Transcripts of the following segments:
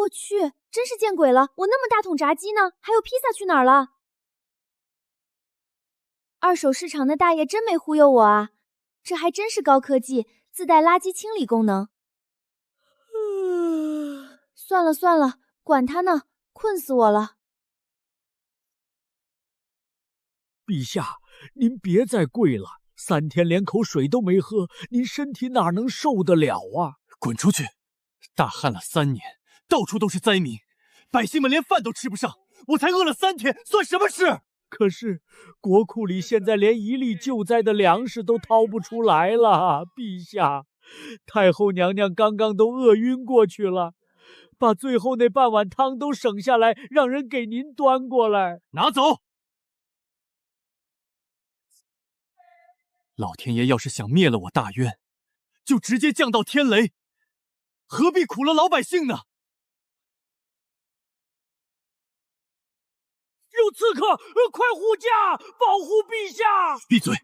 我去，真是见鬼了！我那么大桶炸鸡呢，还有披萨去哪儿了？二手市场的大爷真没忽悠我啊，这还真是高科技，自带垃圾清理功能。算了算了，管他呢，困死我了。陛下，您别再跪了，3天连口水都没喝，您身体哪能受得了啊？滚出去！大旱了3年，到处都是灾民，百姓们连饭都吃不上，我才饿了3天，算什么事？可是国库里现在连1粒救灾的粮食都掏不出来了，陛下，太后娘娘刚刚都饿晕过去了，把最后那半碗汤都省下来，让人给您端过来。拿走！老天爷要是想灭了我大渊，就直接降到天雷，何必苦了老百姓呢？有刺客，快护驾，保护陛下！闭嘴！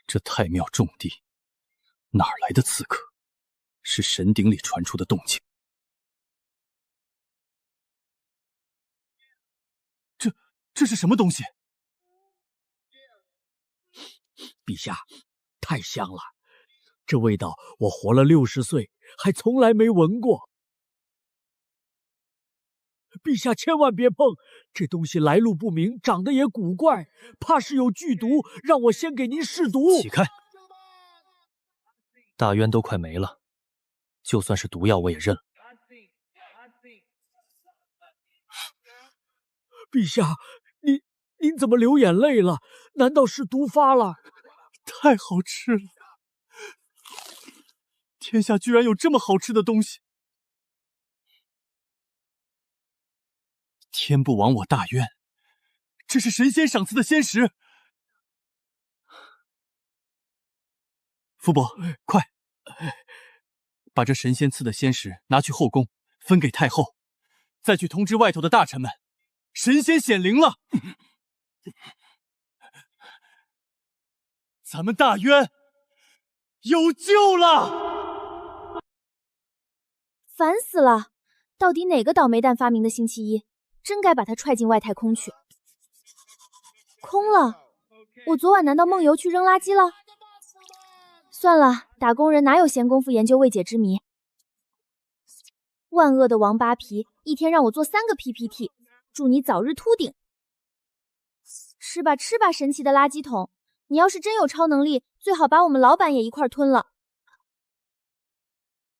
这太庙重地，哪儿来的刺客？是神鼎里传出的动静。这是什么东西？陛下，太香了，这味道我活了60岁还从来没闻过。陛下千万别碰，这东西来路不明，长得也古怪，怕是有剧毒，让我先给您试毒。起开！大渊都快没了，就算是毒药我也认了。陛下，您怎么流眼泪了？难道是毒发了？太好吃了！天下居然有这么好吃的东西！天不亡我大渊，这是神仙赏赐的仙食。福伯，快，把这神仙赐的仙食拿去后宫，分给太后，再去通知外头的大臣们，神仙显灵了，咱们大渊有救了！烦死了！到底哪个倒霉蛋发明的星期一？真该把他踹进外太空去。空了，我昨晚难道梦游去扔垃圾了？算了，打工人哪有闲工夫研究未解之谜？万恶的王八皮，一天让我做3个 PPT， 祝你早日秃顶。吃吧吃吧，神奇的垃圾桶，你要是真有超能力，最好把我们老板也一块吞了。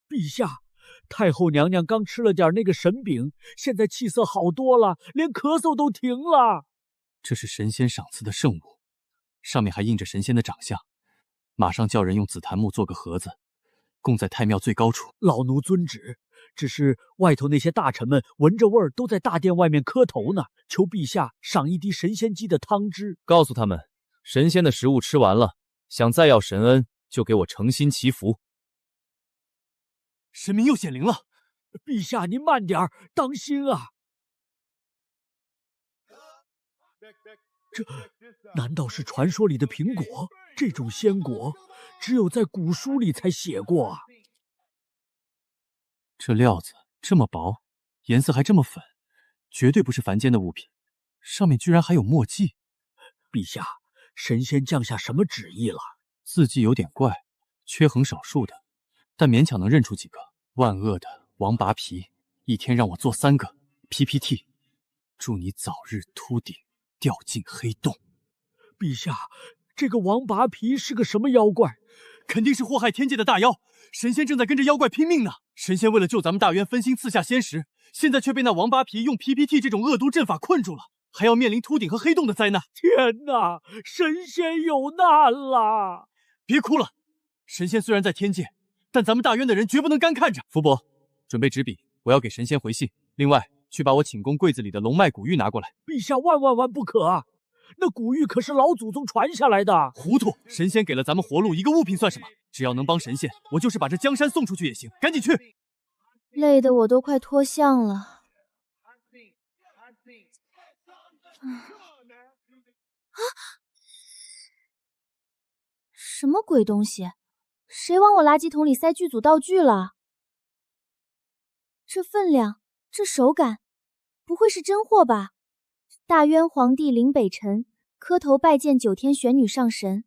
陛下，太后娘娘刚吃了点那个神饼，现在气色好多了，连咳嗽都停了。这是神仙赏赐的圣物，上面还印着神仙的长相。马上叫人用紫檀木做个盒子，供在太庙最高处。老奴遵旨。只是外头那些大臣们闻着味儿，都在大殿外面磕头呢，求陛下赏一滴神仙鸡的汤汁。告诉他们，神仙的食物吃完了，想再要神恩，就给我诚心祈福。神明又显灵了，陛下您慢点儿，当心啊！这难道是传说里的苹果？这种仙果只有在古书里才写过啊！这料子这么薄，颜色还这么粉，绝对不是凡间的物品。上面居然还有墨迹。陛下，神仙降下什么旨意了？字迹有点怪，缺横少数的，但勉强能认出几个。万恶的王拔皮，一天让我做3个 PPT， 祝你早日秃顶，掉进黑洞。陛下，这个王拔皮是个什么妖怪？肯定是祸害天界的大妖，神仙正在跟着妖怪拼命呢。神仙为了救咱们大渊，分心赐下仙食，现在却被那王八皮用 PPT 这种恶毒阵法困住了，还要面临秃顶和黑洞的灾难。天哪，神仙有难了！别哭了，神仙虽然在天界，但咱们大渊的人绝不能干看着。福伯，准备纸笔，我要给神仙回信。另外，去把我寝宫柜子里的龙脉古玉拿过来。陛下万万万不可啊！那古玉可是老祖宗传下来的。糊涂！神仙给了咱们活路，一个物品算什么？只要能帮神仙，我就是把这江山送出去也行。赶紧去！累得我都快脱相了。什么鬼东西？谁往我垃圾桶里塞剧组道具了？这分量，这手感，不会是真货吧？大渊皇帝临北辰，磕头拜见九天玄女上神。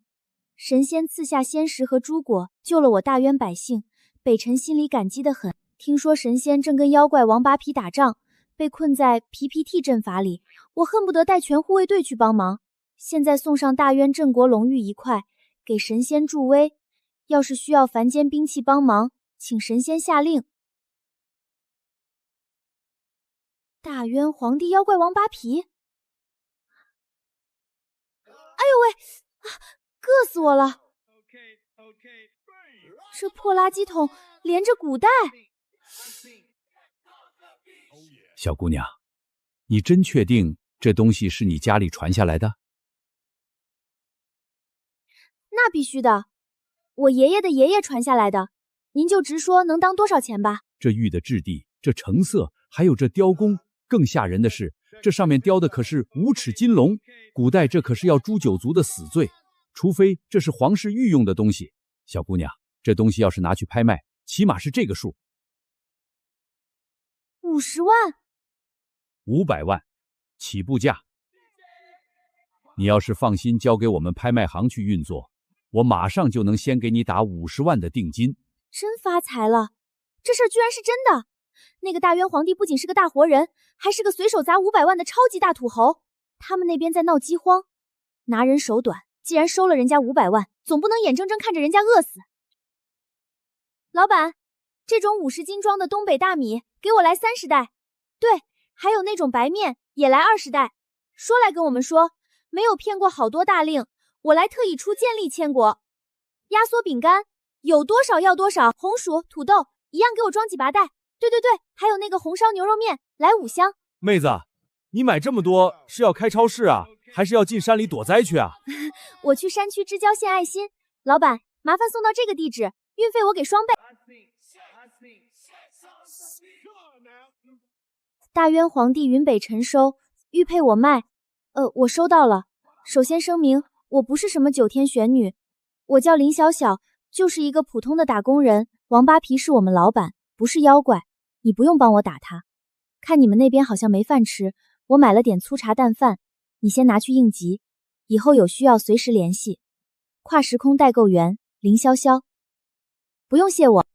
神仙赐下仙石和珠果，救了我大渊百姓。北辰心里感激得很。听说神仙正跟妖怪王八皮打仗，被困在 PPT 阵法里，我恨不得带全护卫队去帮忙。现在送上大渊镇国龙玉一块，给神仙助威。要是需要凡间兵器帮忙，请神仙下令。大渊皇帝妖怪王八皮，哎呦喂，硌死我了！这破垃圾桶连着古代。小姑娘，你真确定这东西是你家里传下来的？那必须的，我爷爷的爷爷传下来的。您就直说能当多少钱吧。这玉的质地，这成色，还有这雕工，更吓人的是，这上面雕的可是无齿金龙，古代这可是要诛九族的死罪，除非这是皇室御用的东西。小姑娘，这东西要是拿去拍卖，起码是这个数。50万？500万，起步价。你要是放心交给我们拍卖行去运作，我马上就能先给你打50万的定金。真发财了，这事儿居然是真的。那个大渊皇帝不仅是个大活人，还是个随手砸500万的超级大土豪。他们那边在闹饥荒，拿人手短，既然收了人家500万，总不能眼睁睁看着人家饿死。老板，这种50斤装的东北大米给我来30袋，对，还有那种白面也来20袋。说来跟我们说，没有骗过好多大令，我来特意出健力千果。压缩饼干有多少要多少，红薯、土豆一样给我装几拔袋。对对对，还有那个红烧牛肉面来5箱。妹子，你买这么多是要开超市啊，还是要进山里躲灾去啊？我去山区支交献爱心。老板，麻烦送到这个地址，运费我给双倍。大渊皇帝云北辰收，玉佩我卖。我收到了。首先声明，我不是什么九天玄女，我叫林小小，就是一个普通的打工人。王八皮是我们老板，不是妖怪，你不用帮我打他。看你们那边好像没饭吃，我买了点粗茶淡饭，你先拿去应急，以后有需要随时联系。跨时空代购员林潇潇。不用谢我。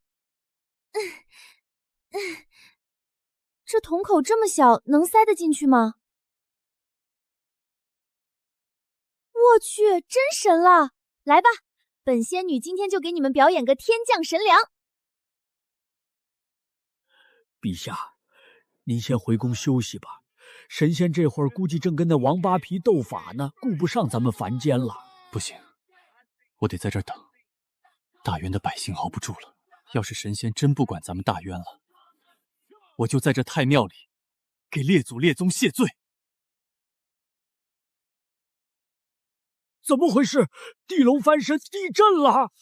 这桶口这么小，能塞得进去吗？我去，真神了！来吧，本仙女今天就给你们表演个天降神粮。陛下，您先回宫休息吧。神仙这会儿估计正跟那王八皮斗法呢，顾不上咱们凡间了。不行，我得在这儿等。大渊的百姓熬不住了。要是神仙真不管咱们大渊了，我就在这太庙里给列祖列宗谢罪。怎么回事？地龙翻身，地震了！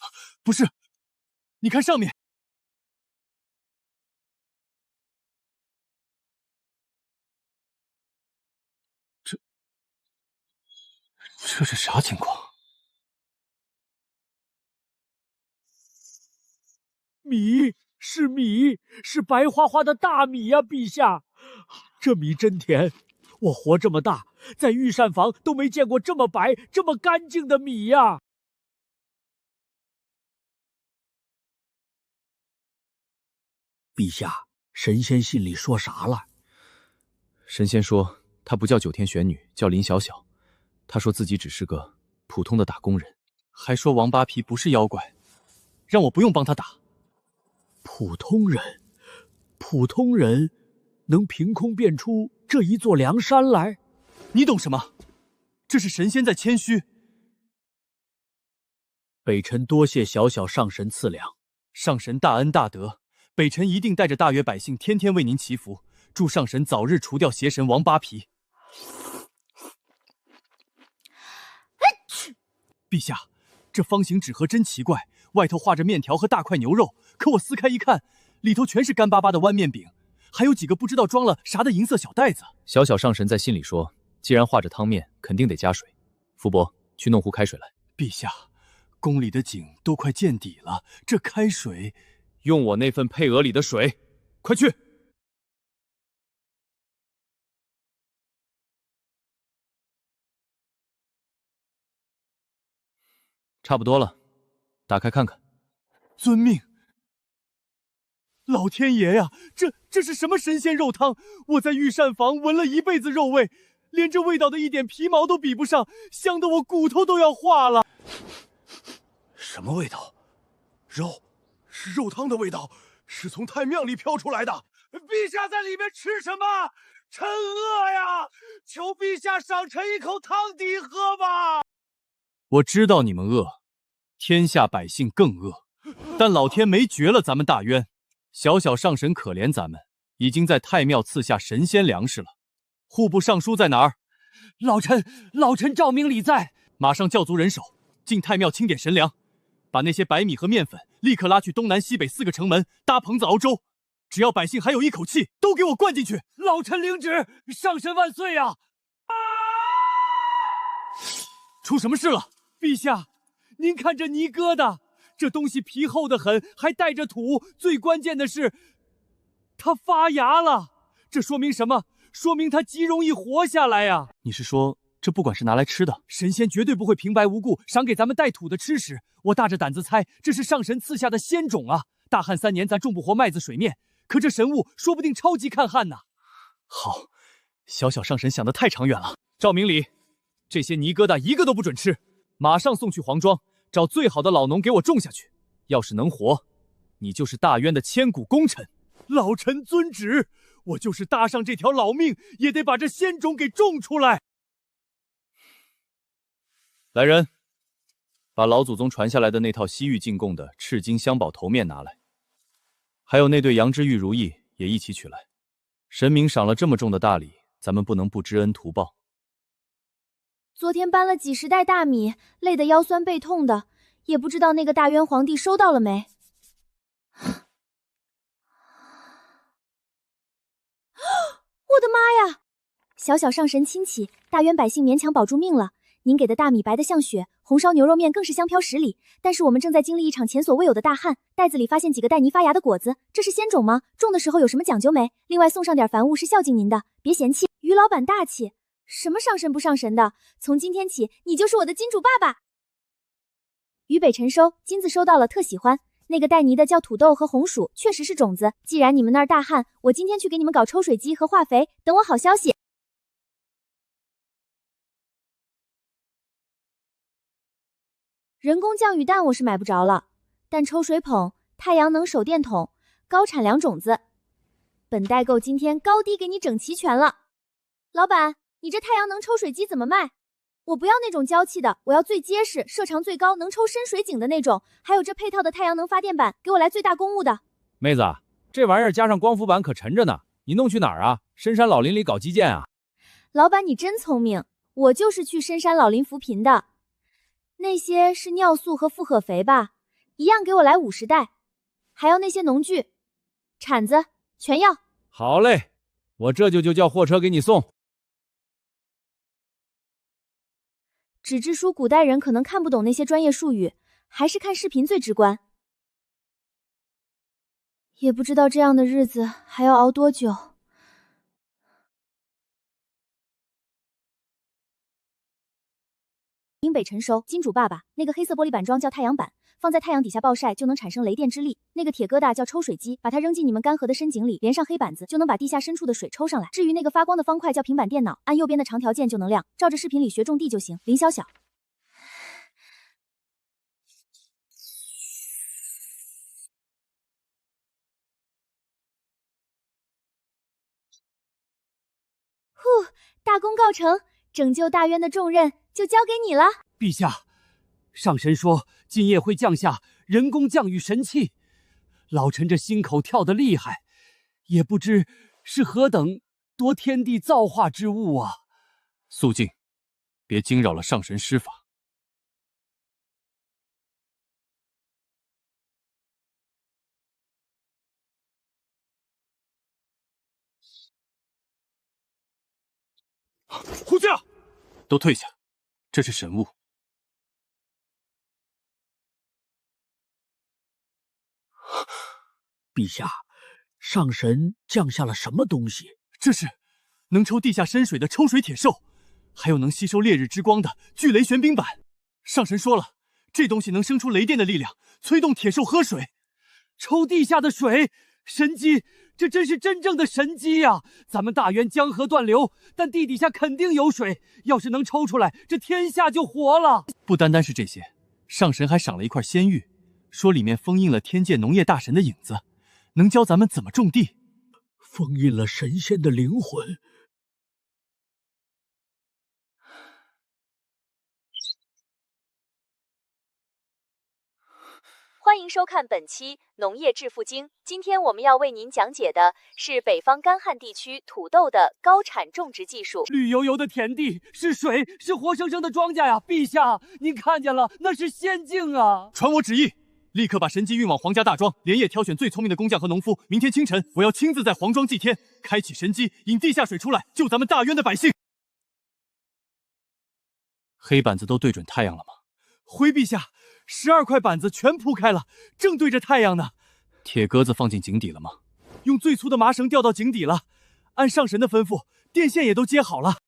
不是，你看上面。这是啥情况？米，是白花花的大米呀，陛下！这米真甜，我活这么大，在御膳房都没见过这么白、这么干净的米呀！陛下，神仙信里说啥了？神仙说他不叫九天玄女，叫林小小。他说自己只是个普通的打工人，还说王八皮不是妖怪，让我不用帮他打。普通人能凭空变出这一座梁山来？你懂什么？这是神仙在谦虚。北辰多谢小小上神赐粮，上神大恩大德，北辰一定带着大约百姓天天为您祈福，祝上神早日除掉邪神王八皮。陛下，这方形纸盒真奇怪，外头画着面条和大块牛肉，可我撕开一看，里头全是干巴巴的弯面饼，还有几个不知道装了啥的银色小袋子。小小上神在心里说，既然画着汤面，肯定得加水。福伯，去弄壶开水来。陛下，宫里的井都快见底了，这开水……用我那份配额里的水，快去！差不多了，打开看看。遵命。老天爷呀，这是什么神仙肉汤？我在御膳房闻了一辈子肉味，连这味道的一点皮毛都比不上，香得我骨头都要化了。什么味道？肉，是肉汤的味道，是从太庙里飘出来的。陛下在里面吃什么？臣饿呀！求陛下赏臣一口汤底喝吧。我知道你们饿，天下百姓更饿，但老天没绝了咱们大渊。小小上神可怜咱们，已经在太庙赐下神仙粮食了。户部尚书在哪儿？老臣诏命礼在。马上叫足人手，进太庙清点神粮，把那些白米和面粉立刻拉去东南西北4个城门搭棚子熬粥。只要百姓还有一口气，都给我灌进去。老臣领旨，上神万岁呀！出什么事了？陛下，您看这泥疙瘩，这东西皮厚得很，还带着土，最关键的是，它发芽了。这说明什么？说明它极容易活下来呀！你是说，这不管是拿来吃的，神仙绝对不会平白无故赏给咱们带土的吃食。我大着胆子猜，这是上神赐下的仙种啊！大旱3年，咱种不活麦子水面，可这神物说不定超级抗旱呢。好，小小上神想得太长远了。赵明礼，这些泥疙瘩一个都不准吃，马上送去黄庄，找最好的老农给我种下去。要是能活，你就是大渊的千古功臣。老臣遵旨，我就是搭上这条老命，也得把这仙种给种出来。来人，把老祖宗传下来的那套西域进贡的赤金香宝头面拿来，还有那对羊脂玉如意也一起取来。神明赏了这么重的大礼，咱们不能不知恩图报。昨天搬了几10袋大米，累得腰酸背痛的，也不知道那个大渊皇帝收到了没。我的妈呀！小小上神亲启，大渊百姓勉强保住命了。您给的大米白得像雪，红烧牛肉面更是香飘10里。但是我们正在经历一场前所未有的大旱，袋子里发现几个带泥发芽的果子，这是仙种吗？种的时候有什么讲究没？另外送上点凡物是孝敬您的，别嫌弃。于老板大气，什么上神不上神的？从今天起，你就是我的金主爸爸。渝北辰收，金子收到了，特喜欢。那个带泥的叫土豆和红薯，确实是种子。既然你们那儿大旱，我今天去给你们搞抽水机和化肥，等我好消息。人工降雨蛋我是买不着了，但抽水泵、太阳能手电筒、高产粮种子，本代购今天高低给你整齐全了。老板，你这太阳能抽水机怎么卖？我不要那种娇气的，我要最结实、射程最高、能抽深水井的那种，还有这配套的太阳能发电板，给我来最大公务的。妹子，这玩意儿加上光伏板可沉着呢，你弄去哪儿啊？深山老林里搞基建啊？老板你真聪明，我就是去深山老林扶贫的。那些是尿素和复合肥吧？一样给我来50袋，还要那些农具、铲子，全要。好嘞，我这就叫货车给你送。纸质书古代人可能看不懂那些专业术语，还是看视频最直观。也不知道这样的日子还要熬多久。英北辰收，金主爸爸，那个黑色玻璃板桩叫太阳板，放在太阳底下暴晒就能产生雷电之力。那个铁疙瘩叫抽水机，把它扔进你们干涸的深井里，连上黑板子就能把地下深处的水抽上来。至于那个发光的方块叫平板电脑，按右边的长条键就能亮，照着视频里学种地就行。林小小。呼，大功告成，拯救大渊的重任就交给你了。陛下，上神说今夜会降下人工降雨神器，老臣这心口跳得厉害，也不知是何等夺天地造化之物啊！肃静，别惊扰了上神施法。护驾，都退下，这是神物。陛下，上神降下了什么东西？这是能抽地下深水的抽水铁兽，还有能吸收烈日之光的巨雷玄冰板。上神说了，这东西能生出雷电的力量，催动铁兽喝水，抽地下的水，神机！这真是真正的神机呀！咱们大渊江河断流，但地底下肯定有水，要是能抽出来，这天下就活了。不单单是这些，上神还赏了一块仙玉，说里面封印了天界农业大神的影子，能教咱们怎么种地。封印了神仙的灵魂。欢迎收看本期《农业致富经》。今天我们要为您讲解的是北方干旱地区土豆的高产种植技术。绿油油的田地，是水，是活生生的庄稼呀！陛下，您看见了，那是仙境啊！传我旨意，立刻把神机运往皇家大庄，连夜挑选最聪明的工匠和农夫。明天清晨，我要亲自在皇庄祭天，开启神机，引地下水出来，救咱们大渊的百姓。黑板子都对准太阳了吗？回陛下，12块板子全铺开了，正对着太阳呢。铁鸽子放进井底了吗？用最粗的麻绳吊到井底了，按上神的吩咐，电线也都接好了。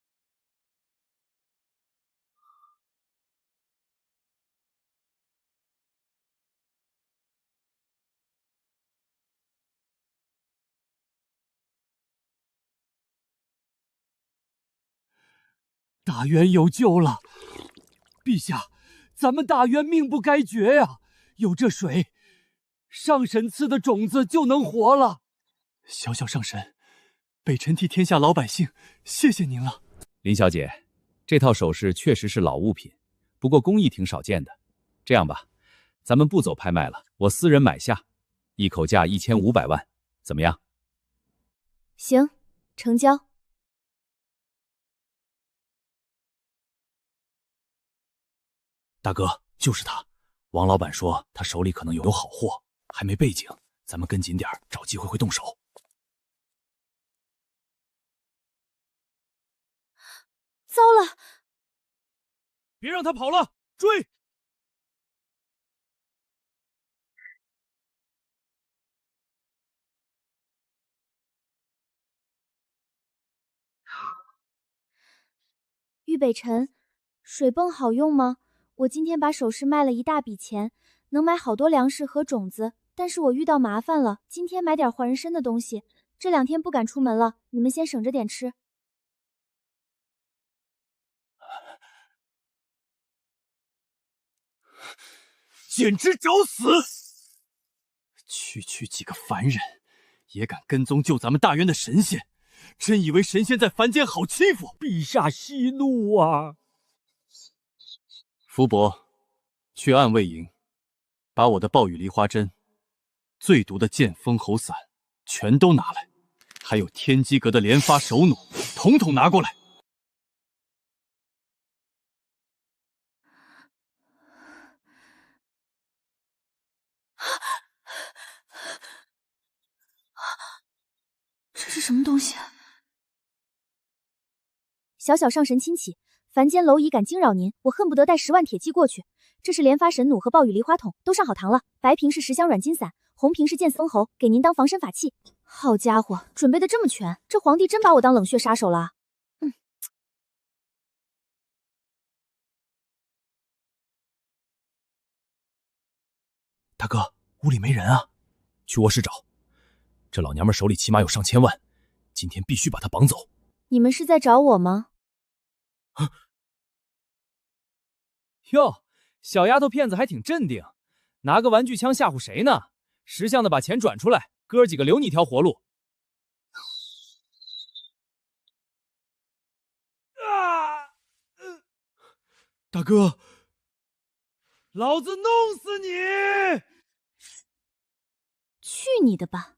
大渊有救了，陛下，咱们大渊命不该绝呀！有这水，上神赐的种子就能活了。小小上神，北辰替天下老百姓，谢谢您了。林小姐，这套首饰确实是老物品，不过工艺挺少见的。这样吧，咱们不走拍卖了，我私人买下，一口价1500万，怎么样？行，成交。大哥，就是他。王老板说他手里可能有好货，还没背景，咱们跟紧点，找机会会动手。糟了！别让他跑了，追！玉北辰，水泵好用吗？我今天把首饰卖了一大笔钱，能买好多粮食和种子，但是我遇到麻烦了，今天买点换人参的东西，这2天不敢出门了，你们先省着点吃。简直找死！区区几个凡人，也敢跟踪救咱们大渊的神仙，真以为神仙在凡间好欺负？陛下息怒啊！福伯，去暗卫营，把我的暴雨梨花针、最毒的剑锋喉散全都拿来，还有天机阁的连发手弩，统统拿过来。这是什么东西？小小上神亲启，凡间蝼蚁敢惊扰您，我恨不得带10万铁骑过去。这是连发神弩和暴雨梨花筒，都上好膛了。白瓶是10香软金伞，红瓶是剑锋喉，给您当防身法器。好家伙，准备的这么全，这皇帝真把我当冷血杀手了啊！大哥，屋里没人啊，去卧室找。这老娘们手里起码有上千万，今天必须把她绑走。你们是在找我吗？哟，小丫头片子还挺镇定，拿个玩具枪吓唬谁呢？识相的把钱转出来，哥几个留你条活路。大哥，老子弄死你！去你的吧！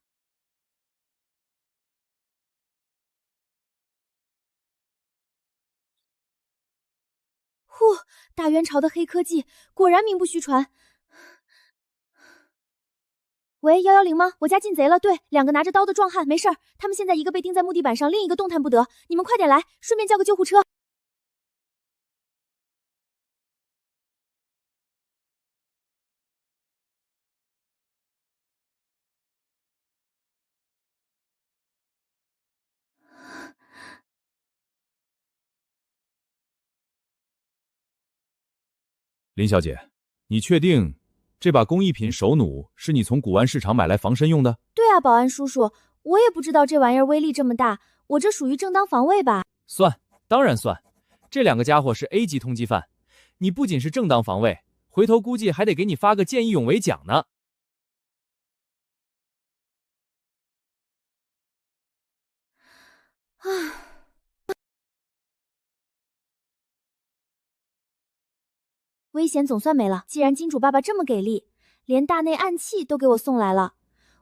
呼，大元朝的黑科技果然名不虚传。喂，110吗？我家进贼了，对，2个拿着刀的壮汉，没事儿，他们现在一个被钉在木地板上，另一个动弹不得，你们快点来，顺便叫个救护车。林小姐，你确定这把工艺品手弩是你从古玩市场买来防身用的？对啊，保安叔叔，我也不知道这玩意儿威力这么大，我这属于正当防卫吧？算，当然算。这两个家伙是 A 级通缉犯，你不仅是正当防卫，回头估计还得给你发个见义勇为奖呢。唉。危险总算没了。既然金主爸爸这么给力，连大内暗器都给我送来了，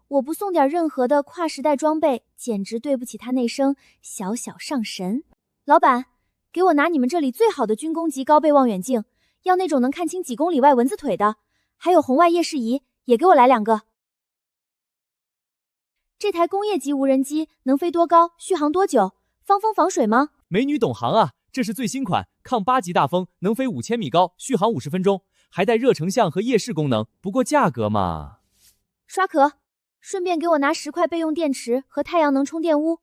我不送点任何的跨时代装备，简直对不起他那声小小上神。老板，给我拿你们这里最好的军工级高倍望远镜，要那种能看清几公里外蚊子腿的，还有红外夜视仪，也给我来2个。这台工业级无人机能飞多高？续航多久？防风防水吗？美女懂行啊，这是最新款抗8级大风，能飞5000米高，续航50分钟，还带热成像和夜视功能。不过价格嘛……刷壳，顺便给我拿10块备用电池和太阳能充电屋。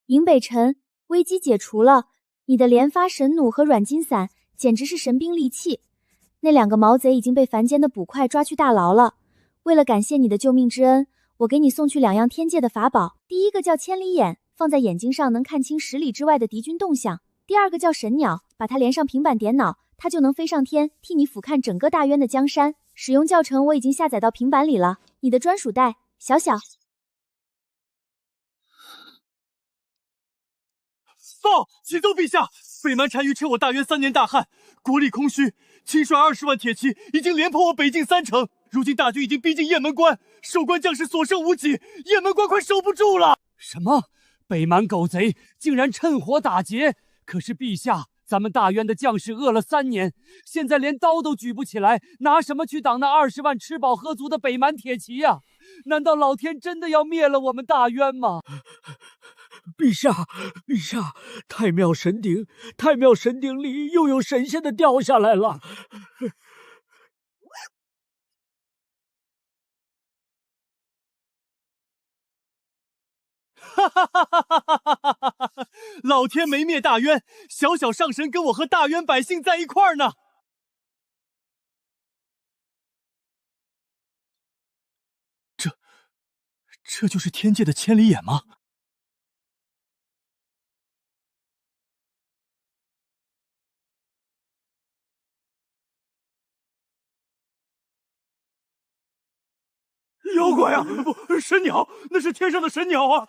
营北辰，危机解除了，你的连发神弩和软金伞简直是神兵利器。那2个毛贼已经被凡间的捕快抓去大牢了。为了感谢你的救命之恩，我给你送去2样天界的法宝。第一个叫千里眼，放在眼睛上能看清10里之外的敌军动向。第二个叫神鸟，把它连上平板电脑，它就能飞上天，替你俯瞰整个大渊的江山。使用教程我已经下载到平板里了，你的专属袋，小小。报，启奏陛下，北蛮单于趁我大渊3年大旱，国力空虚，亲率20万铁骑已经连破我北境3城。如今大军已经逼近雁门关，守关将士所剩无几，雁门关快守不住了。什么？北蛮狗贼竟然趁火打劫！可是陛下，咱们大渊的将士饿了3年，现在连刀都举不起来，拿什么去挡那20万吃饱喝足的北蛮铁骑呀？难道老天真的要灭了我们大渊吗？陛下，陛下，太庙神鼎里又有神仙的掉下来了。哈哈哈哈哈哈！老天没灭大渊，小小上神跟我和大渊百姓在一块儿呢。这就是天界的千里眼吗？妖怪啊！不，神鸟，那是天上的神鸟啊！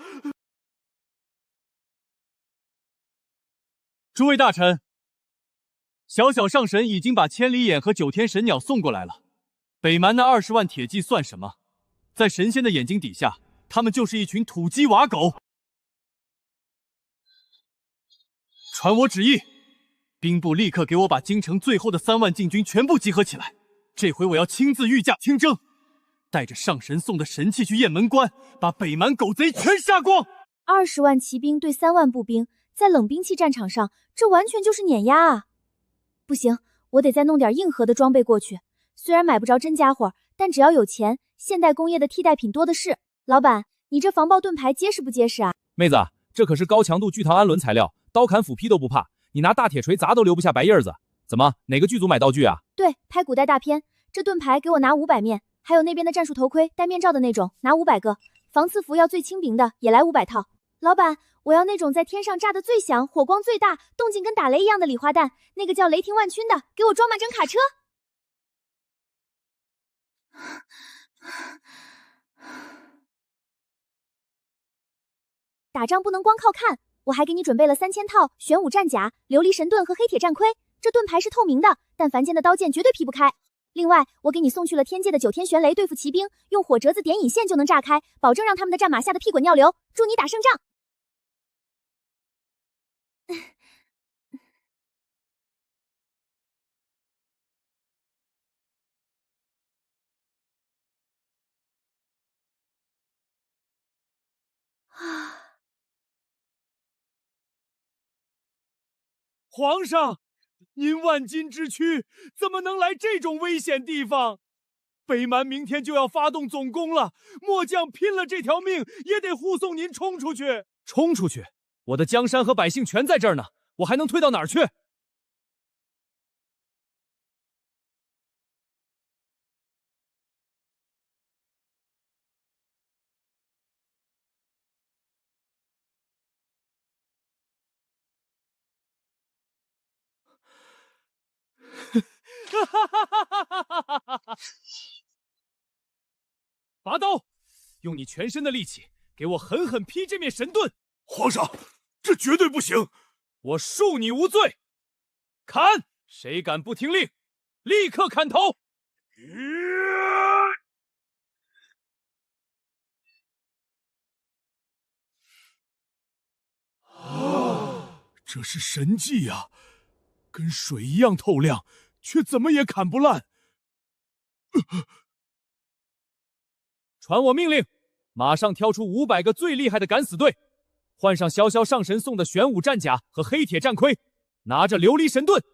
诸位大臣，小小上神已经把千里眼和9天神鸟送过来了。北蛮那20万铁骑算什么？在神仙的眼睛底下，他们就是一群土鸡瓦狗。传我旨意，兵部立刻给我把京城最后的3万禁军全部集合起来。这回我要亲自御驾亲征，带着上神送的神器去雁门关，把北蛮狗贼全杀光。20万骑兵对3万步兵，在冷兵器战场上，这完全就是碾压啊！不行，我得再弄点硬核的装备过去。虽然买不着真家伙，但只要有钱，现代工业的替代品多的是。老板，你这防爆盾牌结实不结实啊？妹子，这可是高强度聚糖氨纶材料，刀砍斧劈都不怕，你拿大铁锤砸都留不下白印子。怎么，哪个剧组买道具啊？对，拍古代大片。这盾牌给我拿500面，还有那边的战术头盔，戴面罩的那种，拿500个。防刺服要最轻柄的，也来500套。老板，我要那种在天上炸得最响、火光最大、动静跟打雷一样的礼花弹，那个叫雷霆万钧的，给我装满整卡车。打仗不能光靠看，我还给你准备了3000套玄武战甲、琉璃神盾和黑铁战盔。这盾牌是透明的，但凡间的刀剑绝对劈不开。另外，我给你送去了天界的9天玄雷对付骑兵，用火折子点引线就能炸开，保证让他们的战马吓得屁滚尿流。祝你打胜仗！皇上，您万金之躯怎么能来这种危险地方？北蛮明天就要发动总攻了，末将拼了这条命也得护送您冲出去。冲出去？我的江山和百姓全在这儿呢，我还能退到哪儿去？拔刀，用你全身的力气，给我狠狠劈这面神盾！皇上，这绝对不行！我恕你无罪。砍！谁敢不听令，立刻砍头！这是神技呀，跟水一样透亮，却怎么也砍不烂。传我命令，马上挑出500个最厉害的敢死队，换上萧萧上神送的玄武战甲和黑铁战盔，拿着琉璃神盾。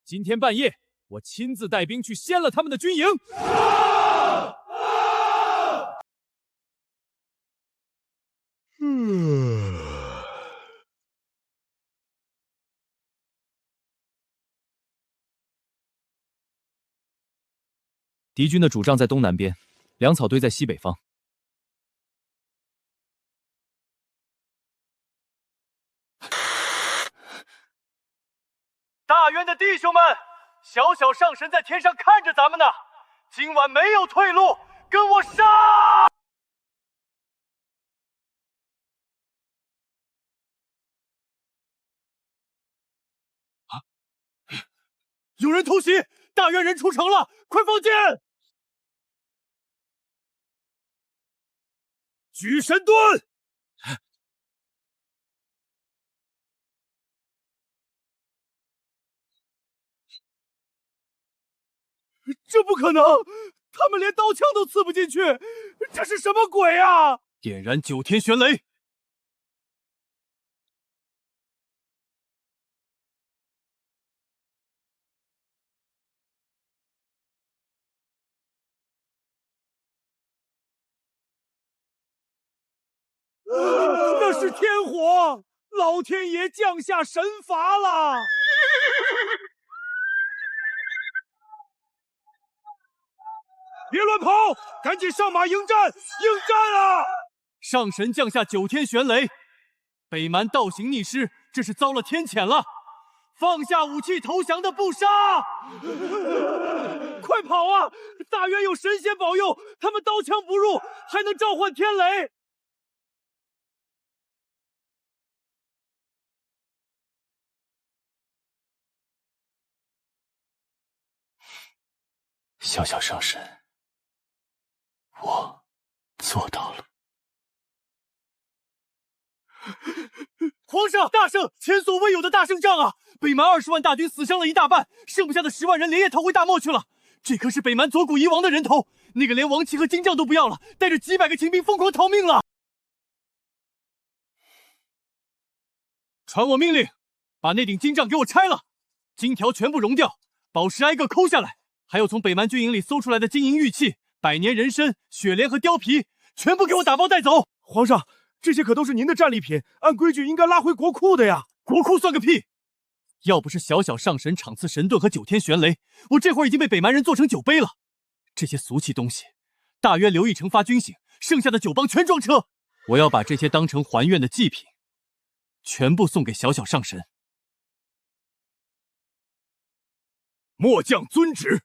今天半夜，我亲自带兵去掀了他们的军营。敌军的主帐在东南边，粮草堆在西北方。大渊的弟兄们，小小上神在天上看着咱们呢，今晚没有退路，跟我杀！有人偷袭，大渊人出城了，快放箭！举神盾！这不可能，他们连刀枪都刺不进去，这是什么鬼啊！点燃9天玄雷！那是天火，老天爷降下神罚了！别乱跑，赶紧上马迎战！迎战啊！上神降下9天玄雷，北蛮倒行逆施，这是遭了天谴了！放下武器投降的不杀！快跑啊！大渊有神仙保佑，他们刀枪不入，还能召唤天雷！小小上神，我做到了。皇上，大胜！前所未有的大胜仗啊！北蛮20万大军死伤了一大半，剩下的10万人连夜逃回大漠去了。这可是北蛮左谷夷王的人头，那个连王旗和金杖都不要了，带着几百个秦兵疯狂逃命了。传我命令，把那顶金杖给我拆了，金条全部熔掉，宝石挨个抠下来，还有从北蛮军营里搜出来的金银玉器、百年人参、雪莲和貂皮，全部给我打包带走。皇上，这些可都是您的战利品，按规矩应该拉回国库的呀。国库算个屁！要不是小小上神场赐神盾和9天玄雷，我这会儿已经被北蛮人做成酒杯了。这些俗气东西，大约刘义成发军饷，剩下的酒帮全装车。我要把这些当成还愿的祭品，全部送给小小上神。末将遵旨。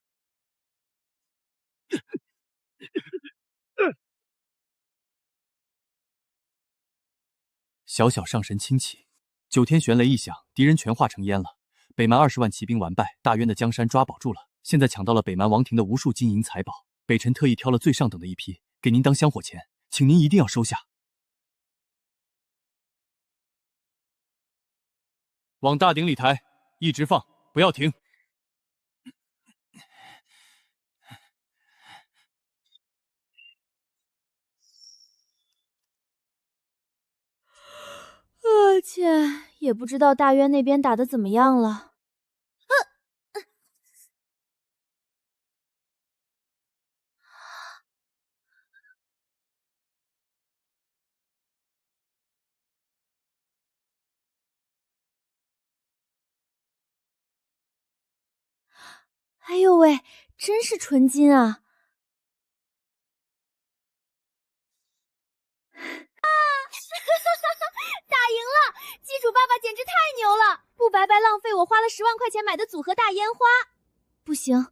小小上神轻启，9天玄雷一响，敌人全化成烟了。北蛮20万骑兵完败，大渊的江山抓保住了。现在抢到了北蛮王庭的无数金银财宝，北臣特意挑了最上等的一批，给您当香火钱，请您一定要收下。往大鼎里抬，一直放，不要停。切，也不知道大渊那边打得怎么样了。哎呦喂，真是纯金啊！打赢了！机主爸爸简直太牛了，不白白浪费我花了10万块钱买的组合大烟花。不行，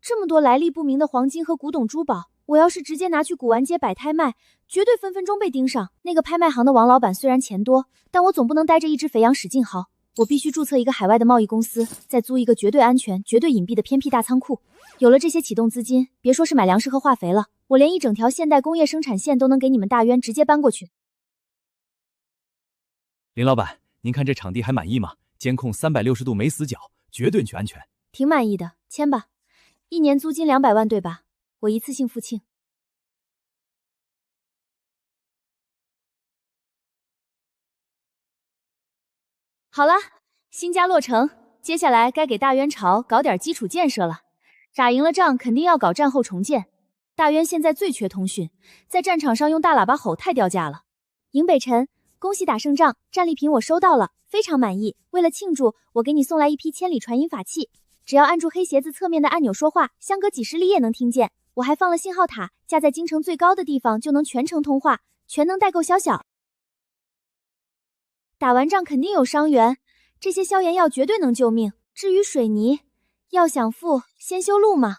这么多来历不明的黄金和古董珠宝，我要是直接拿去古玩街摆摊卖，绝对分分钟被盯上。那个拍卖行的王老板虽然钱多，但我总不能带着一只肥羊使劲薅。我必须注册一个海外的贸易公司，再租一个绝对安全、绝对隐蔽的偏僻大仓库。有了这些启动资金，别说是买粮食和化肥了，我连一整条现代工业生产线都能给你们大渊直接搬过去。林老板，您看这场地还满意吗？监控360度没死角，绝对安全。挺满意的，签吧。1年租金200万，对吧？我一次性付清。好了，新家落成，接下来该给大渊朝搞点基础建设了。打赢了仗，肯定要搞战后重建。大渊现在最缺通讯，在战场上用大喇叭吼太掉价了。营北辰，恭喜打胜仗，战利品我收到了，非常满意。为了庆祝，我给你送来一批千里传音法器，只要按住黑鞋子侧面的按钮说话，相隔几十里也能听见。我还放了信号塔，架在京城最高的地方，就能全程通话，全能代购小小。打完仗肯定有伤员，这些消炎药绝对能救命。至于水泥，要想富，先修路嘛。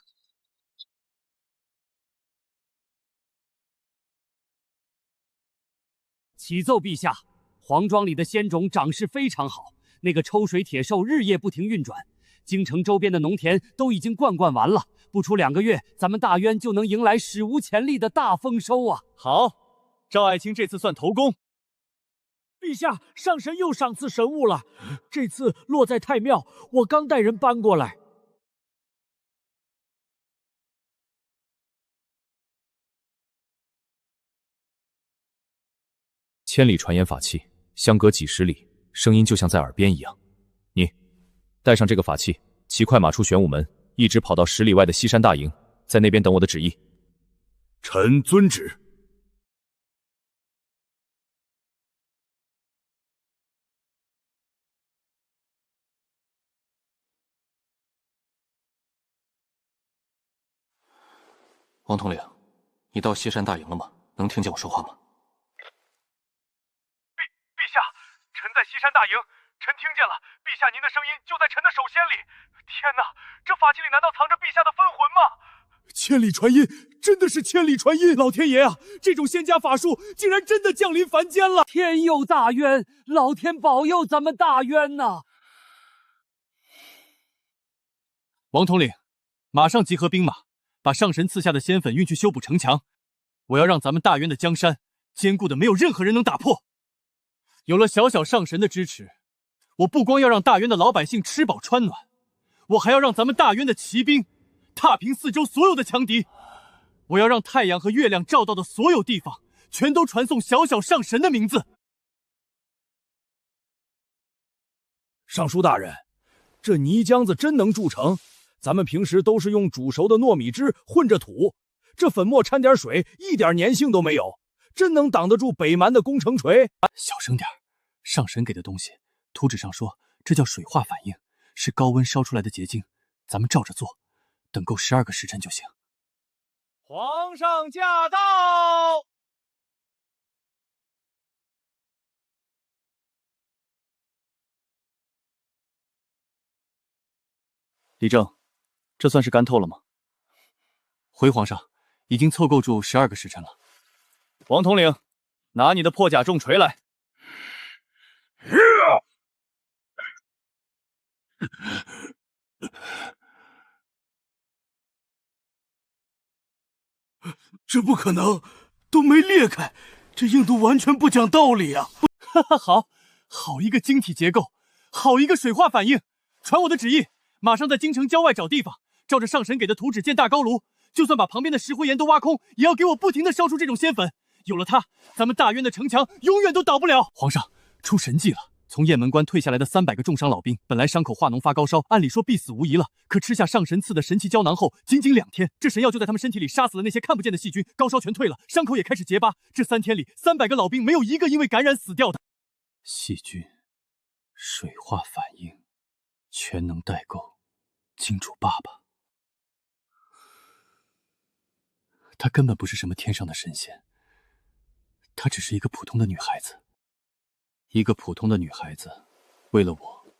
启奏陛下，黄庄里的仙种长势非常好，那个抽水铁兽日夜不停运转，京城周边的农田都已经灌完了，不出2个月，咱们大渊就能迎来史无前例的大丰收啊！好，赵爱卿这次算头功。陛下，上神又赏赐神物了，这次落在太庙，我刚带人搬过来。千里传言法器，相隔几十里，声音就像在耳边一样。你带上这个法器，骑快马出玄武门，一直跑到10里外的西山大营，在那边等我的旨意。臣遵旨。王统领，你到西山大营了吗？能听见我说话吗？陛下，臣在西山大营，臣听见了，陛下您的声音就在臣的手心里。天哪，这法器里难道藏着陛下的分魂吗？千里传音，真的是千里传音！老天爷啊，这种仙家法术竟然真的降临凡间了！天佑大渊，老天保佑咱们大渊呐！王统领，马上集合兵马，把上神赐下的仙粉运去修补城墙。我要让咱们大渊的江山坚固的没有任何人能打破。有了小小上神的支持，我不光要让大渊的老百姓吃饱穿暖，我还要让咱们大渊的骑兵踏平四周所有的强敌。我要让太阳和月亮照到的所有地方，全都传颂小小上神的名字。尚书大人，这泥浆子真能铸成？咱们平时都是用煮熟的糯米汁混着土，这粉末掺点水，一点粘性都没有，真能挡得住北蛮的攻城锤？小声点，上神给的东西，图纸上说这叫水化反应，是高温烧出来的结晶。咱们照着做，等够12个时辰就行。皇上驾到！李正，这算是干透了吗？回皇上，已经凑够住12个时辰了。王统领，拿你的破甲重锤来。这不可能，都没裂开，这硬度完全不讲道理啊！哈哈，好一个晶体结构，好一个水化反应！传我的旨意，马上在京城郊外找地方，照着上神给的图纸建大高炉，就算把旁边的石灰岩都挖空，也要给我不停地烧出这种仙粉。有了它，咱们大渊的城墙永远都倒不了。皇上，出神迹了！从雁门关退下来的300个重伤老兵，本来伤口化脓发高烧，按理说必死无疑了。可吃下上神赐的神奇胶囊后，仅2天，这神药就在他们身体里杀死了那些看不见的细菌，高烧全退了，伤口也开始结疤。这3天里，300个老兵没有一个因为感染死掉的。细菌、水化反应、全能代购、金主爸爸，她根本不是什么天上的神仙，她只是一个普通的女孩子。一个普通的女孩子，为了我，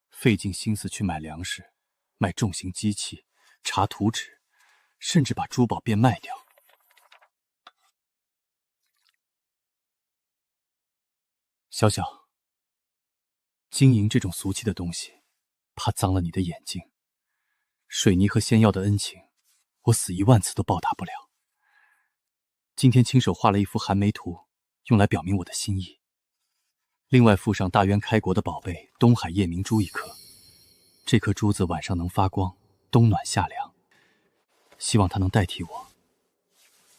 费尽心思去买粮食、买重型机器、查图纸，甚至把珠宝变卖掉。小小，金银这种俗气的东西，怕脏了你的眼睛。水泥和仙药的恩情，我死10000次都报答不了。今天亲手画了一幅寒梅图，用来表明我的心意。另外附上大渊开国的宝贝东海夜明珠1颗，这颗珠子晚上能发光，冬暖夏凉。希望它能代替我，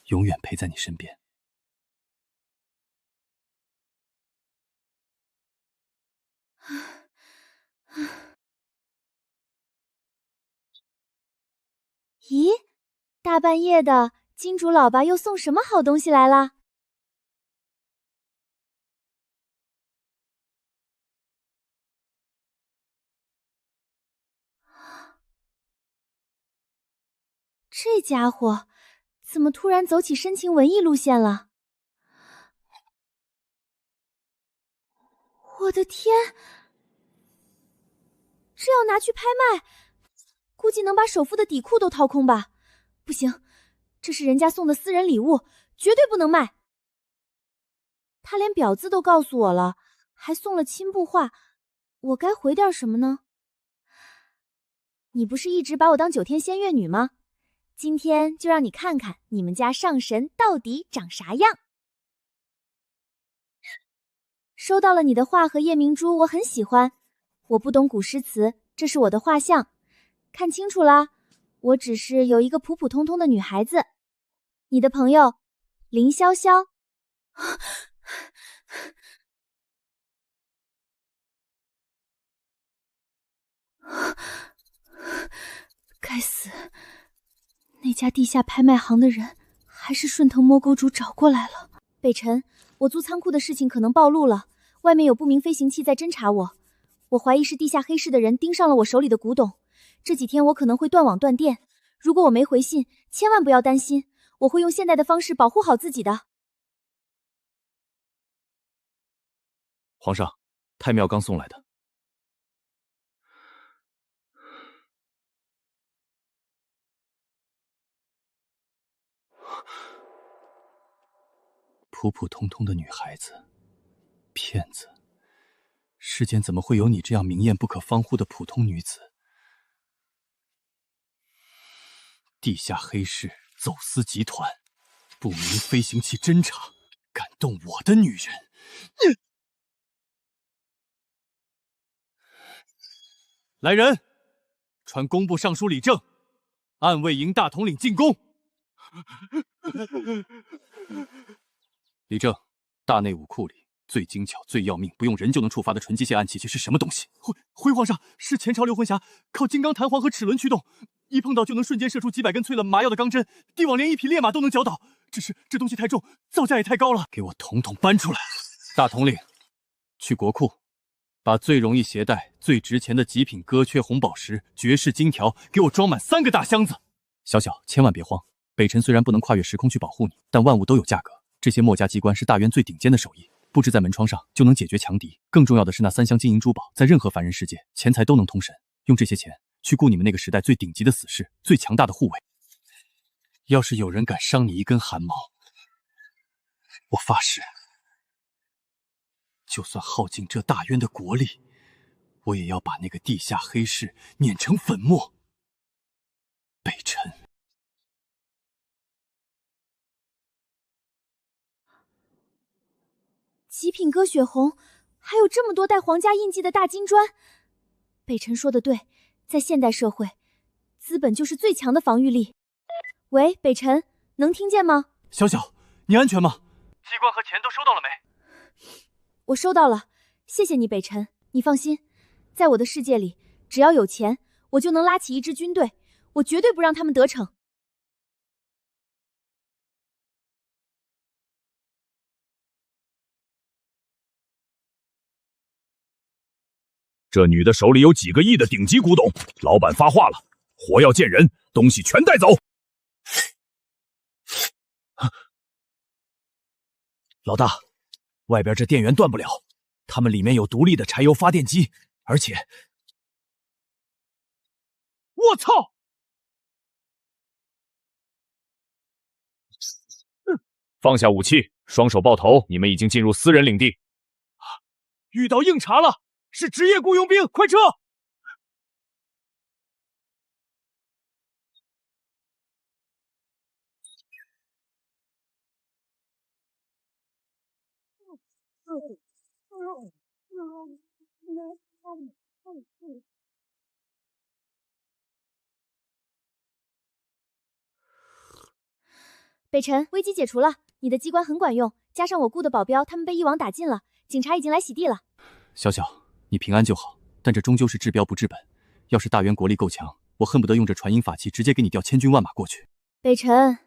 永远陪在你身边。咦，大半夜的，金主老爸又送什么好东西来了？这家伙怎么突然走起深情文艺路线了？我的天，这要拿去拍卖，估计能把首付的底裤都掏空吧。不行，这是人家送的私人礼物，绝对不能卖。他连表字都告诉我了，还送了亲部画，我该回点什么呢？你不是一直把我当9天仙乐女吗？今天就让你看看你们家上神到底长啥样。收到了你的画和夜明珠，我很喜欢。我不懂古诗词，这是我的画像。看清楚啦，我只是有一个普普通通的女孩子。你的朋友，林潇潇。该死！那家地下拍卖行的人还是顺藤摸沟主找过来了。北辰，我租仓库的事情可能暴露了，外面有不明飞行器在侦查我。我怀疑是地下黑市的人盯上了我手里的古董。这几天我可能会断网断电，如果我没回信，千万不要担心，我会用现代的方式保护好自己的。皇上，太庙刚送来的。普普通通的女孩子，骗子！世间怎么会有你这样明艳不可方乎的普通女子？地下黑市走私集团，不明飞行器侦察，敢动我的女人！来人，传工部尚书李正，按卫营大统领进宫。李正，大内武库里最精巧、最要命、不用人就能触发的纯机械暗器是什么东西？回皇上，是前朝刘魂匣，靠金刚弹簧和齿轮驱动，一碰到就能瞬间射出几百根催了麻药的钢针，帝王连一匹烈马都能绞倒。只是这东西太重，造价也太高了。给我统统搬出来！大统领，去国库，把最容易携带、最值钱的极品歌缺红宝石、绝世金条给我装满3个大箱子。小小，千万别慌。北辰虽然不能跨越时空去保护你，但万物都有价格。这些墨家机关是大渊最顶尖的手艺，布置在门窗上就能解决强敌。更重要的是，那3箱金银珠宝，在任何凡人世界，钱财都能通神。用这些钱去雇你们那个时代最顶级的死士、最强大的护卫。要是有人敢伤你一根汗毛，我发誓，就算耗尽这大渊的国力，我也要把那个地下黑市碾成粉末。北辰。极品歌血红，还有这么多带皇家印记的大金砖。北辰说的对，在现代社会，资本就是最强的防御力。喂，北辰，能听见吗？小小，你安全吗？机关和钱都收到了没？我收到了，谢谢你，北辰。你放心，在我的世界里，只要有钱，我就能拉起一支军队，我绝对不让他们得逞。这女的手里有几个亿的顶级古董，老板发话了，活要见人，东西全带走。老大，外边这电源断不了，他们里面有独立的柴油发电机，而且……我操！放下武器，双手抱头，你们已经进入私人领地。遇到硬茬了，是职业雇佣兵，快撤！北辰，危机解除了，你的机关很管用，加上我雇的保镖，他们被一网打尽了，警察已经来洗地了。小小，你平安就好，但这终究是治标不治本。要是大渊国力够强，我恨不得用这传音法器直接给你调千军万马过去。北辰，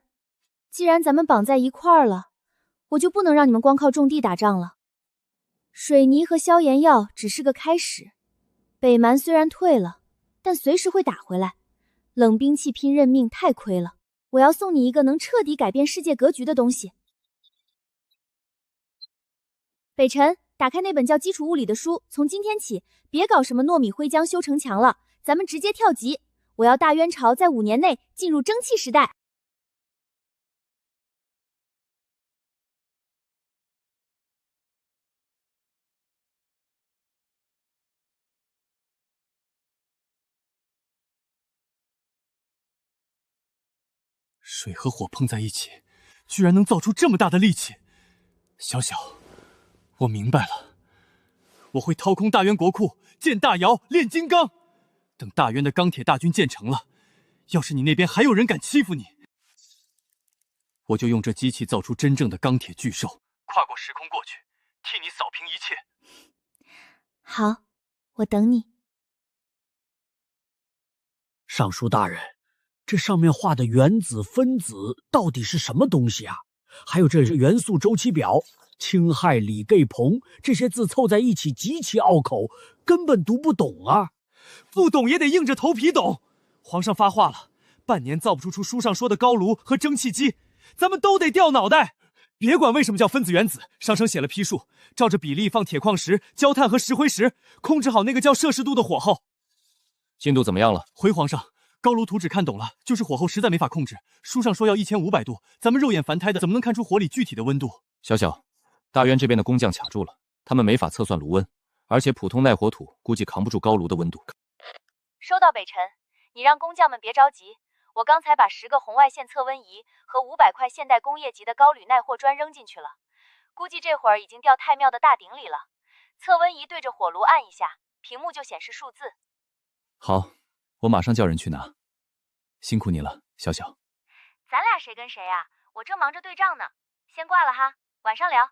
既然咱们绑在一块儿了，我就不能让你们光靠种地打仗了。水泥和消炎药只是个开始，北蛮虽然退了，但随时会打回来。冷兵器拼认命太亏了。我要送你一个能彻底改变世界格局的东西。北辰，打开那本叫《基础物理》的书，从今天起，别搞什么糯米灰浆修城墙了，咱们直接跳级。我要大渊朝在5年内进入蒸汽时代。水和火碰在一起，居然能造出这么大的力气。小小，我明白了，我会掏空大渊国库，建大窑，炼金刚。等大渊的钢铁大军建成了，要是你那边还有人敢欺负你，我就用这机器造出真正的钢铁巨兽，跨过时空过去，替你扫平一切。好，我等你。尚书大人，这上面画的原子、分子到底是什么东西啊？还有这元素周期表、氢氦锂铬硼这些字凑在一起极其拗口，根本读不懂啊！不懂也得硬着头皮懂。皇上发话了，半年造不出书上说的高炉和蒸汽机，咱们都得掉脑袋。别管为什么叫分子原子，上升写了批数，照着比例放铁矿石、焦炭和石灰石，控制好那个叫摄氏度的火候。进度怎么样了？回皇上，高炉图纸看懂了，就是火候实在没法控制。书上说要1500度，咱们肉眼凡胎的怎么能看出火里具体的温度？小小，大渊这边的工匠卡住了，他们没法测算炉温，而且普通耐火土估计扛不住高炉的温度。收到，北辰，你让工匠们别着急，我刚才把10个红外线测温仪和500块现代工业级的高铝耐货砖扔进去了，估计这会儿已经掉太庙的大鼎里了。测温仪对着火炉按一下，屏幕就显示数字。好，我马上叫人去拿。辛苦你了，小小。咱俩谁跟谁呀？我正忙着对账呢，先挂了哈，晚上聊。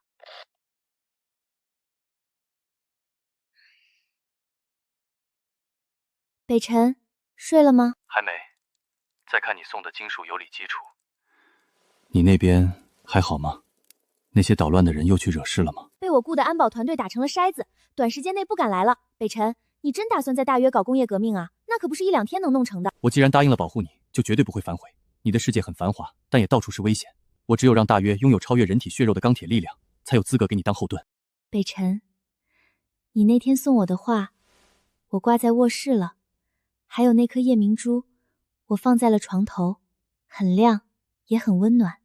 北辰，睡了吗？还没，再看你送的金属有理基础。你那边还好吗？那些捣乱的人又去惹事了吗？被我雇的安保团队打成了筛子，短时间内不敢来了。北辰，你真打算在大约搞工业革命啊？那可不是1、2天能弄成的。我既然答应了保护你，就绝对不会反悔。你的世界很繁华，但也到处是危险。我只有让大约拥有超越人体血肉的钢铁力量，才有资格给你当后盾。北辰，你那天送我的画，我挂在卧室了，还有那颗夜明珠，我放在了床头，很亮，也很温暖。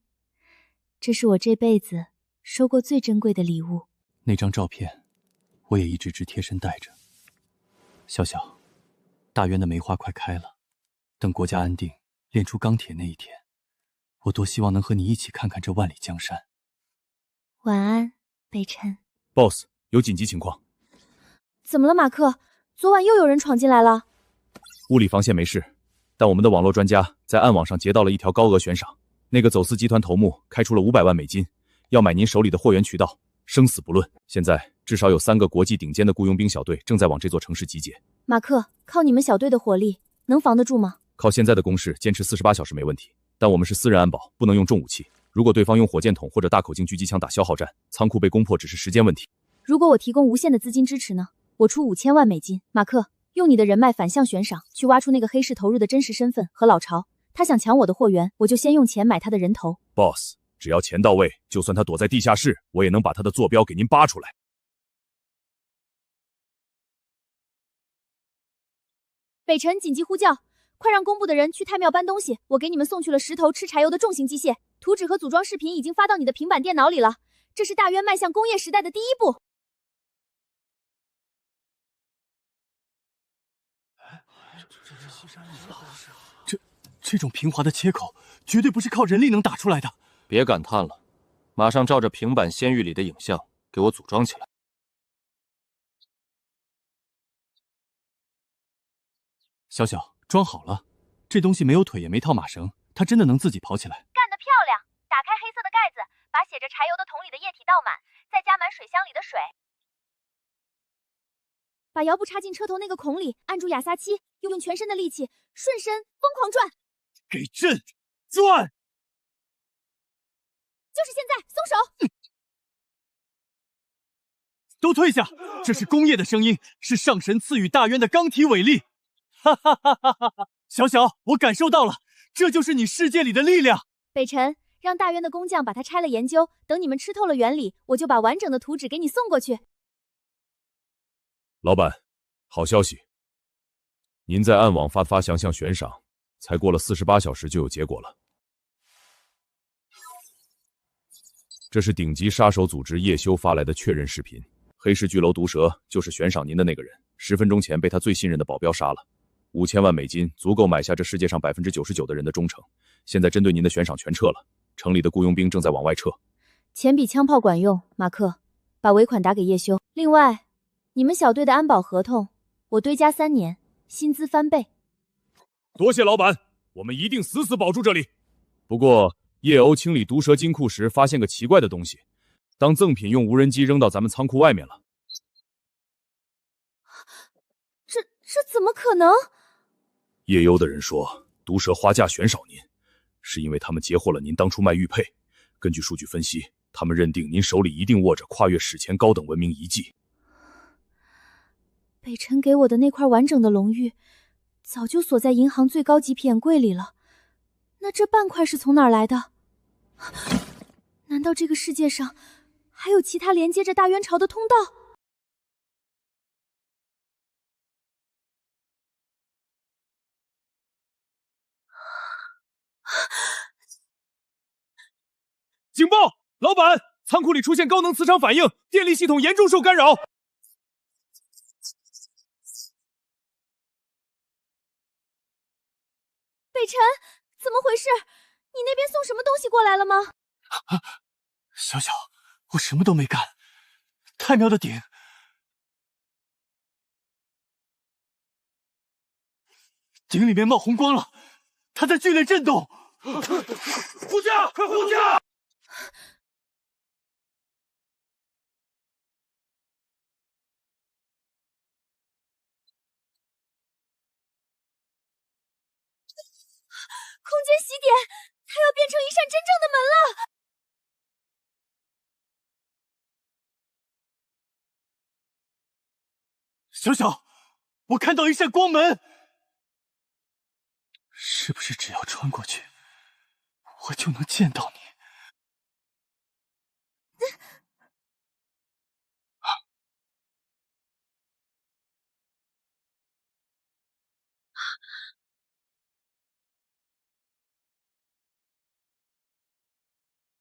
这是我这辈子收过最珍贵的礼物。那张照片，我也一直贴身带着。小小，大渊的梅花快开了，等国家安定，炼出钢铁那一天，我多希望能和你一起看看这万里江山。晚安，北辰。Boss， 有紧急情况。怎么了，马克？昨晚又有人闯进来了。物理防线没事，但我们的网络专家在暗网上截到了一条高额悬赏，那个走私集团头目开出了500万美金，要买您手里的货源渠道，生死不论。现在至少有3个国际顶尖的雇佣兵小队正在往这座城市集结。马克，靠你们小队的火力，能防得住吗？靠现在的攻势，坚持48小时没问题。但我们是私人安保，不能用重武器。如果对方用火箭筒或者大口径狙击枪打消耗战，仓库被攻破只是时间问题。如果我提供无限的资金支持呢？我出5000万美金。马克，用你的人脉反向悬赏，去挖出那个黑市投入的真实身份和老巢。他想抢我的货源，我就先用钱买他的人头。Boss， 只要钱到位，就算他躲在地下室，我也能把他的坐标给您扒出来。北辰紧急呼叫，快让工部的人去太庙搬东西，我给你们送去了10头吃柴油的重型机械，图纸和组装视频已经发到你的平板电脑里了。这是大渊迈向工业时代的第一步。这种平滑的切口，绝对不是靠人力能打出来的。别感叹了，马上照着平板仙域里的影像给我组装起来。小小，装好了。这东西没有腿，也没套马绳，它真的能自己跑起来。干得漂亮！打开黑色的盖子，把写着柴油的桶里的液体倒满，再加满水箱里的水。把摇布插进车头那个孔里，按住亚撒七，又用全身的力气顺身疯狂转。给朕转！就是现在，松手！都退下！这是工业的声音，是上神赐予大渊的钢体伟力。哈哈哈哈哈哈！小小，我感受到了，这就是你世界里的力量。北辰，让大渊的工匠把它拆了研究，等你们吃透了原理，我就把完整的图纸给你送过去。老板，好消息，您在暗网发详项悬赏，才过了48小时就有结果了。这是顶级杀手组织叶修发来的确认视频，黑市巨楼毒蛇就是悬赏您的那个人，10分钟前被他最信任的保镖杀了。5000万美金足够买下这世界上99%的人的忠诚。现在针对您的悬赏全撤了，城里的雇佣兵正在往外撤。钱比枪炮管用，马克，把尾款打给叶修。另外，你们小队的安保合同，我堆加3年，薪资翻倍。多谢老板，我们一定死死保住这里。不过，叶欧清理毒蛇金库时发现个奇怪的东西，当赠品用无人机扔到咱们仓库外面了。这怎么可能？叶优的人说，毒蛇花价悬赏您，是因为他们截获了您当初卖玉佩。根据数据分析，他们认定您手里一定握着跨越史前高等文明遗迹。北辰给我的那块完整的龙玉，早就锁在银行最高级皮眼柜里了。那这半块是从哪儿来的？难道这个世界上还有其他连接着大渊朝的通道？警报！老板，仓库里出现高能磁场反应，电力系统严重受干扰。北辰，怎么回事？你那边送什么东西过来了吗？小小，我什么都没干。太庙的顶里面冒红光了，它在剧烈震动。护驾，快护驾！空间喜点，它要变成一扇真正的门了！小小，我看到一扇光门，是不是只要穿过去，我就能见到你？